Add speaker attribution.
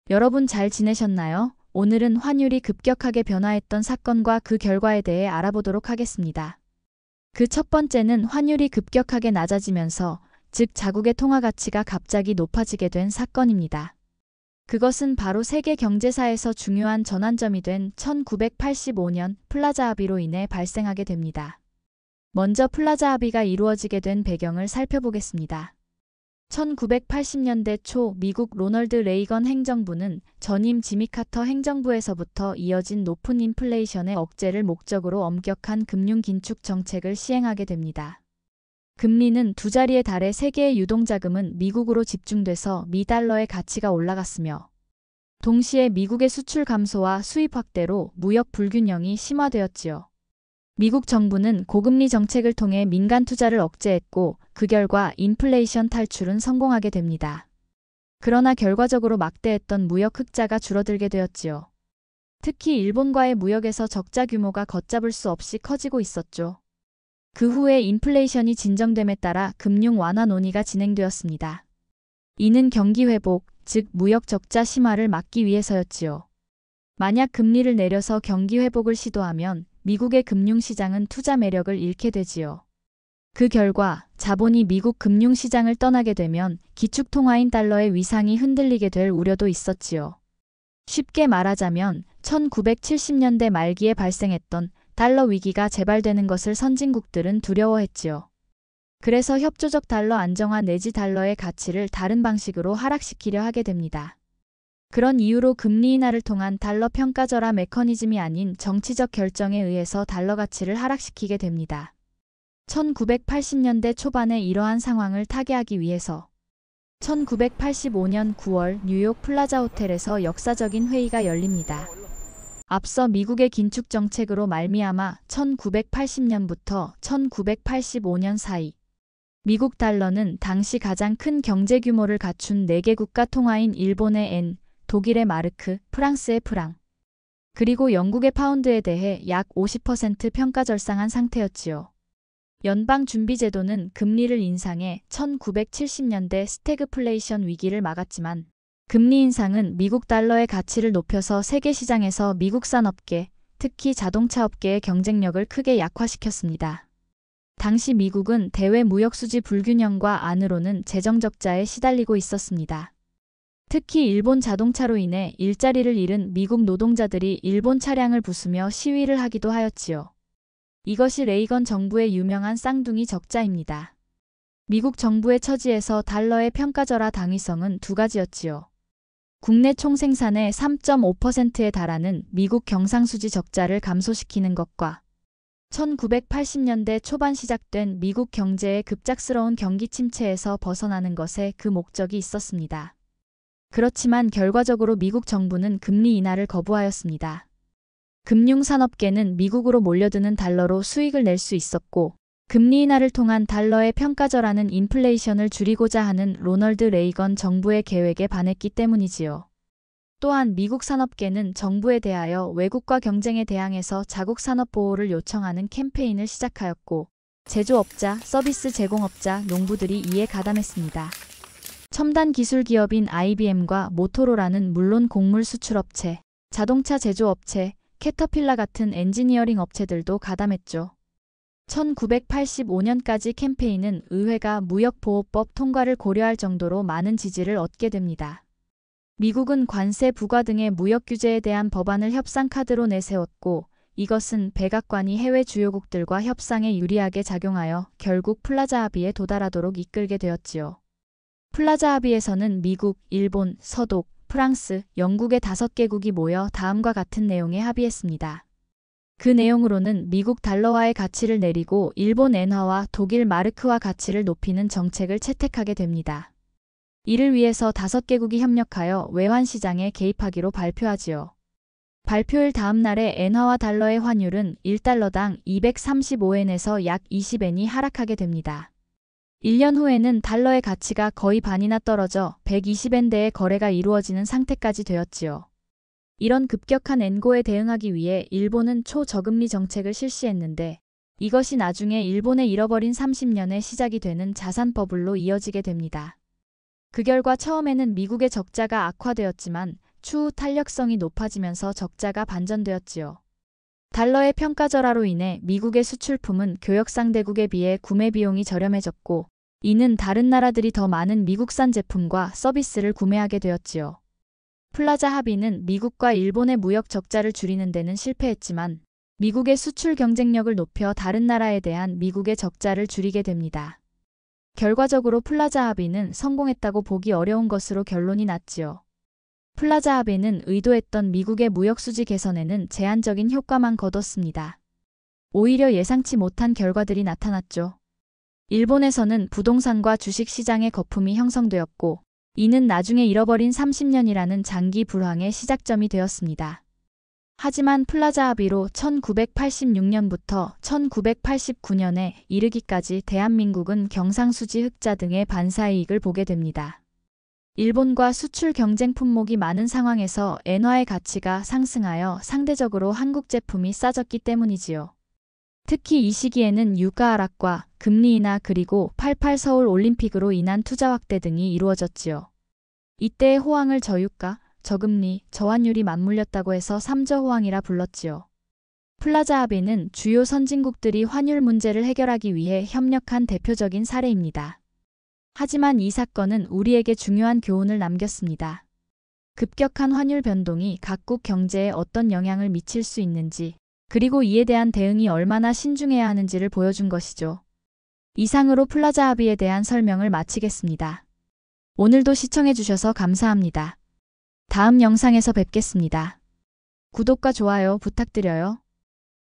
Speaker 1: 여러분 잘 지내셨나요? 오늘은 환율이 급격하게 변화했던 사건과 그 결과에 대해 알아보도록 하겠습니다. 그 첫 번째는 환율이 급격하게 낮아지면서, 즉 자국의 통화 가치가 갑자기 높아지게 된 사건입니다. 그것은 바로 세계 경제사에서 중요한 전환점이 된 1985년 플라자 합의로 인해 발생하게 됩니다. 먼저 플라자 합의가 이루어지게 된 배경을 살펴보겠습니다. 1980년대 초 미국 로널드 레이건 행정부는 전임 지미 카터 행정부에서부터 이어진 높은 인플레이션의 억제를 목적으로 엄격한 금융 긴축 정책을 시행하게 됩니다. 금리는 두 자리에 달해 세계의 유동자금은 미국으로 집중돼서 미 달러의 가치가 올라갔으며, 동시에 미국의 수출 감소와 수입 확대로 무역 불균형이 심화되었지요. 미국 정부는 고금리 정책을 통해 민간 투자를 억제했고, 그 결과 인플레이션 탈출은 성공하게 됩니다. 그러나 결과적으로 막대했던 무역 흑자가 줄어들게 되었지요. 특히 일본과의 무역에서 적자 규모가 걷잡을 수 없이 커지고 있었죠. 그 후에 인플레이션이 진정됨에 따라 금융 완화 논의가 진행되었습니다. 이는 경기 회복, 즉 무역 적자 심화를 막기 위해서였지요. 만약 금리를 내려서 경기 회복을 시도하면 미국의 금융시장은 투자 매력을 잃게 되지요. 그 결과 자본이 미국 금융시장을 떠나게 되면 기축통화인 달러의 위상이 흔들리게 될 우려도 있었지요. 쉽게 말하자면 1970년대 말기에 발생했던 달러 위기가 재발되는 것을 선진국들은 두려워했지요. 그래서 협조적 달러 안정화 내지 달러의 가치를 다른 방식으로 하락시키려 하게 됩니다. 그런 이유로 금리 인하를 통한 달러 평가절하 메커니즘이 아닌 정치적 결정에 의해서 달러 가치를 하락시키게 됩니다. 1980년대 초반에 이러한 상황을 타개하기 위해서 1985년 9월 뉴욕 플라자 호텔에서 역사적인 회의가 열립니다. 앞서 미국의 긴축 정책으로 말미암아 1980년부터 1985년 사이 미국 달러는 당시 가장 큰 경제 규모를 갖춘 4개 국가 통화인 일본의 엔, 독일의 마르크, 프랑스의 프랑, 그리고 영국의 파운드에 대해 약 50% 평가절상한 상태였지요. 연방준비제도는 금리를 인상해 1970년대 스태그플레이션 위기를 막았지만, 금리 인상은 미국 달러의 가치를 높여서 세계 시장에서 미국산 업계, 특히 자동차 업계의 경쟁력을 크게 약화시켰습니다. 당시 미국은 대외 무역 수지 불균형과 안으로는 재정 적자에 시달리고 있었습니다. 특히 일본 자동차로 인해 일자리를 잃은 미국 노동자들이 일본 차량을 부수며 시위를 하기도 하였지요. 이것이 레이건 정부의 유명한 쌍둥이 적자입니다. 미국 정부의 처지에서 달러의 평가절하 당위성은 두 가지였지요. 국내 총생산의 3.5%에 달하는 미국 경상수지 적자를 감소시키는 것과 1980년대 초반 시작된 미국 경제의 급작스러운 경기 침체에서 벗어나는 것에 그 목적이 있었습니다. 그렇지만 결과적으로 미국 정부는 금리 인하를 거부하였습니다. 금융산업계는 미국으로 몰려드는 달러로 수익을 낼 수 있었고, 금리 인하를 통한 달러의 평가절하는 인플레이션을 줄이고자 하는 로널드 레이건 정부의 계획에 반했기 때문이지요. 또한 미국 산업계는 정부에 대하여 외국과 경쟁에 대항해서 자국 산업 보호를 요청하는 캠페인을 시작하였고, 제조업자, 서비스 제공업자, 농부들이 이에 가담했습니다. 첨단 기술 기업인 IBM과 모토로라는 물론 곡물 수출업체, 자동차 제조업체, 캐터필라 같은 엔지니어링 업체들도 가담했죠. 1985년까지 캠페인은 의회가 무역보호법 통과를 고려할 정도로 많은 지지를 얻게 됩니다. 미국은 관세 부과 등의 무역 규제에 대한 법안을 협상 카드로 내세웠고, 이것은 백악관이 해외 주요국들과 협상에 유리하게 작용하여 결국 플라자 합의에 도달하도록 이끌게 되었지요. 플라자 합의에서는 미국, 일본, 서독, 프랑스, 영국의 5개국이 모여 다음과 같은 내용에 합의했습니다. 그 내용으로는 미국 달러화의 가치를 내리고 일본 엔화와 독일 마르크화 가치를 높이는 정책을 채택하게 됩니다. 이를 위해서 5개국이 협력하여 외환시장에 개입하기로 발표하지요. 발표일 다음 날에 엔화와 달러의 환율은 1달러당 235엔에서 약 20엔이 하락하게 됩니다. 1년 후에는 달러의 가치가 거의 반이나 떨어져 120엔대의 거래가 이루어지는 상태까지 되었지요. 이런 급격한 엔고에 대응하기 위해 일본은 초저금리 정책을 실시했는데, 이것이 나중에 일본의 잃어버린 30년의 시작이 되는 자산 버블로 이어지게 됩니다. 그 결과 처음에는 미국의 적자가 악화되었지만 추후 탄력성이 높아지면서 적자가 반전되었지요. 달러의 평가절하로 인해 미국의 수출품은 교역상대국에 비해 구매 비용이 저렴해졌고, 이는 다른 나라들이 더 많은 미국산 제품과 서비스를 구매하게 되었지요. 플라자 합의는 미국과 일본의 무역 적자를 줄이는 데는 실패했지만, 미국의 수출 경쟁력을 높여 다른 나라에 대한 미국의 적자를 줄이게 됩니다. 결과적으로 플라자 합의는 성공했다고 보기 어려운 것으로 결론이 났지요. 플라자 합의는 의도했던 미국의 무역 수지 개선에는 제한적인 효과만 거뒀습니다. 오히려 예상치 못한 결과들이 나타났죠. 일본에서는 부동산과 주식 시장의 거품이 형성되었고, 이는 나중에 잃어버린 30년이라는 장기 불황의 시작점이 되었습니다. 하지만 플라자 합의로 1986년부터 1989년에 이르기까지 대한민국은 경상수지 흑자 등의 반사이익을 보게 됩니다. 일본과 수출 경쟁 품목이 많은 상황에서 엔화의 가치가 상승하여 상대적으로 한국 제품이 싸졌기 때문이지요. 특히 이 시기에는 유가 하락과 금리 인하 그리고 88 서울 올림픽으로 인한 투자 확대 등이 이루어졌지요. 이때의 호황을 저유가, 저금리, 저환율이 맞물렸다고 해서 삼저호황이라 불렀지요. 플라자 합의는 주요 선진국들이 환율 문제를 해결하기 위해 협력한 대표적인 사례입니다. 하지만 이 사건은 우리에게 중요한 교훈을 남겼습니다. 급격한 환율 변동이 각국 경제에 어떤 영향을 미칠 수 있는지, 그리고 이에 대한 대응이 얼마나 신중해야 하는지를 보여준 것이죠. 이상으로 플라자 합의에 대한 설명을 마치겠습니다. 오늘도 시청해주셔서 감사합니다. 다음 영상에서 뵙겠습니다. 구독과 좋아요 부탁드려요.